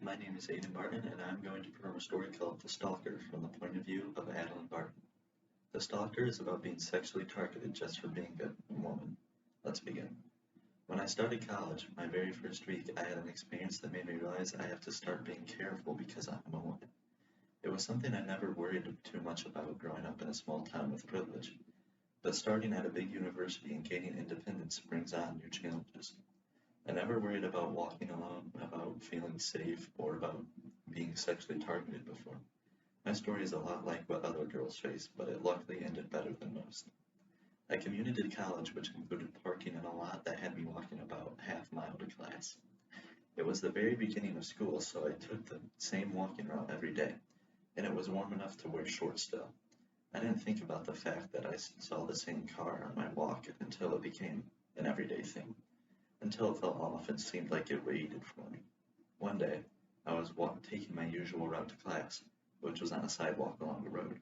My name is Aidan Barton, and I'm going to perform a story called The Stalker from the point of view of Aidan and Barton. The Stalker is about being sexually targeted just for being a woman. Let's begin. When I started college, my very first week, I had an experience that made me realize I have to start being careful because I'm a woman. It was something I never worried too much about growing up in a small town with privilege. But starting at a big university and gaining independence brings on new challenges. I never worried about walking alone, about feeling safe, or about being sexually targeted before. My story is a lot like what other girls face, but it luckily ended better than most. I commuted to college, which included parking in a lot that had me walking about half-mile to class. It was the very beginning of school, so I took the same walking route every day, and it was warm enough to wear shorts still. I didn't think about the fact that I saw the same car on my walk until it became an everyday thing. Until it felt off and seemed like it waited for me. One day, I was taking my usual route to class, which was on a sidewalk along the road.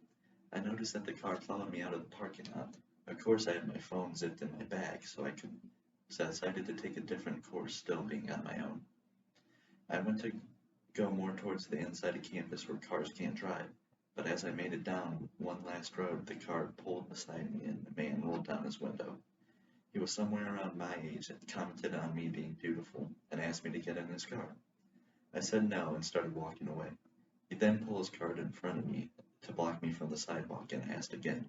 I noticed that the car followed me out of the parking lot. Of course, I had my phone zipped in my bag, so I decided to take a different course, still being on my own. I went to go more towards the inside of campus where cars can't drive, but as I made it down one last road, the car pulled beside me and the man rolled down his window. He was somewhere around my age and commented on me being beautiful and asked me to get in his car. I said no and started walking away. He then pulled his cart in front of me to block me from the sidewalk and asked again.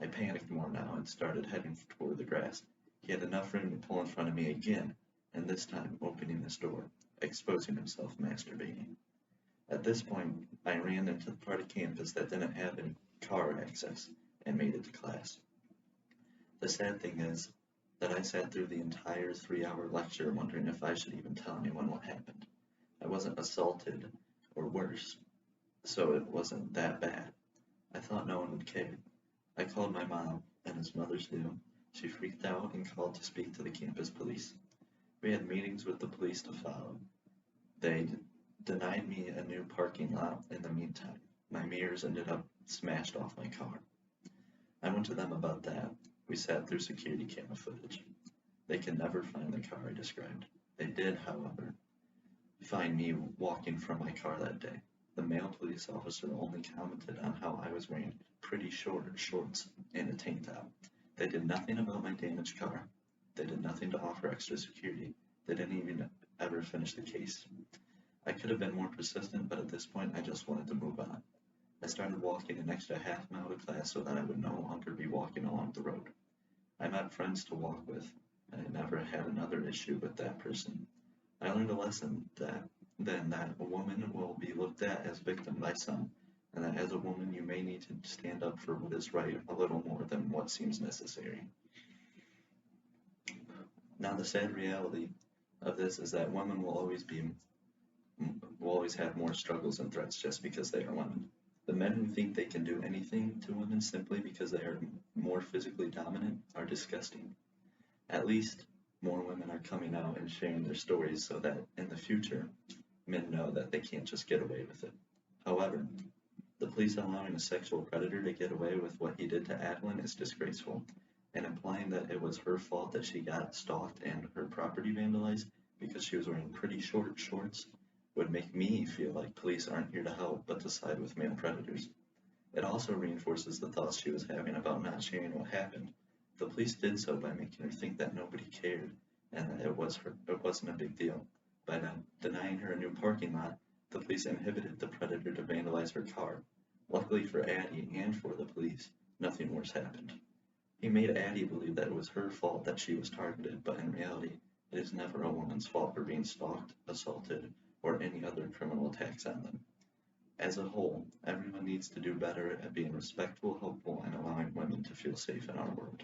I panicked more now and started heading toward the grass. He had enough room to pull in front of me again, and this time opening his door, exposing himself masturbating. At this point, I ran into the part of campus that didn't have any car access and made it to class. The sad thing is that I sat through the entire 3-hour lecture wondering if I should even tell anyone what happened. I wasn't assaulted or worse, so it wasn't that bad. I thought no one would care. I called my mom, and as mothers do, she freaked out and called to speak to the campus police. We had meetings with the police to follow. They denied me a new parking lot in the meantime. My mirrors ended up smashed off my car. I went to them about that. We sat through security camera footage. They can never find the car I described. They did, however, find me walking from my car that day. The male police officer only commented on how I was wearing pretty short shorts and a tank top. They did nothing about my damaged car. They did nothing to offer extra security. They didn't even ever finish the case. I could have been more persistent, but at this point I just wanted to move on. I started walking an extra half-mile to class so that I would no longer be walking along the road. I met friends to walk with, and I never had another issue with that person. I learned a lesson that a woman will be looked at as victim by some, and that as a woman you may need to stand up for what is right a little more than what seems necessary. Now the sad reality of this is that women will always have more struggles and threats just because they are women. The men who think they can do anything to women simply because they are more physically dominant are disgusting. At least more women are coming out and sharing their stories so that in the future, men know that they can't just get away with it. However, the police allowing a sexual predator to get away with what he did to Adeline is disgraceful, and implying that it was her fault that she got stalked and her property vandalized because she was wearing pretty short shorts would make me feel like police aren't here to help but to side with male predators. It also reinforces the thoughts she was having about not sharing what happened. The police did so by making her think that nobody cared and that it wasn't a big deal. By denying her a new parking lot, the police inhibited the predator to vandalize her car. Luckily for Addie and for the police, nothing worse happened. He made Addie believe that it was her fault that she was targeted, but in reality, it is never a woman's fault for being stalked, assaulted, or any other criminal attacks on them. As a whole, everyone needs to do better at being respectful, helpful, and allowing women to feel safe in our world.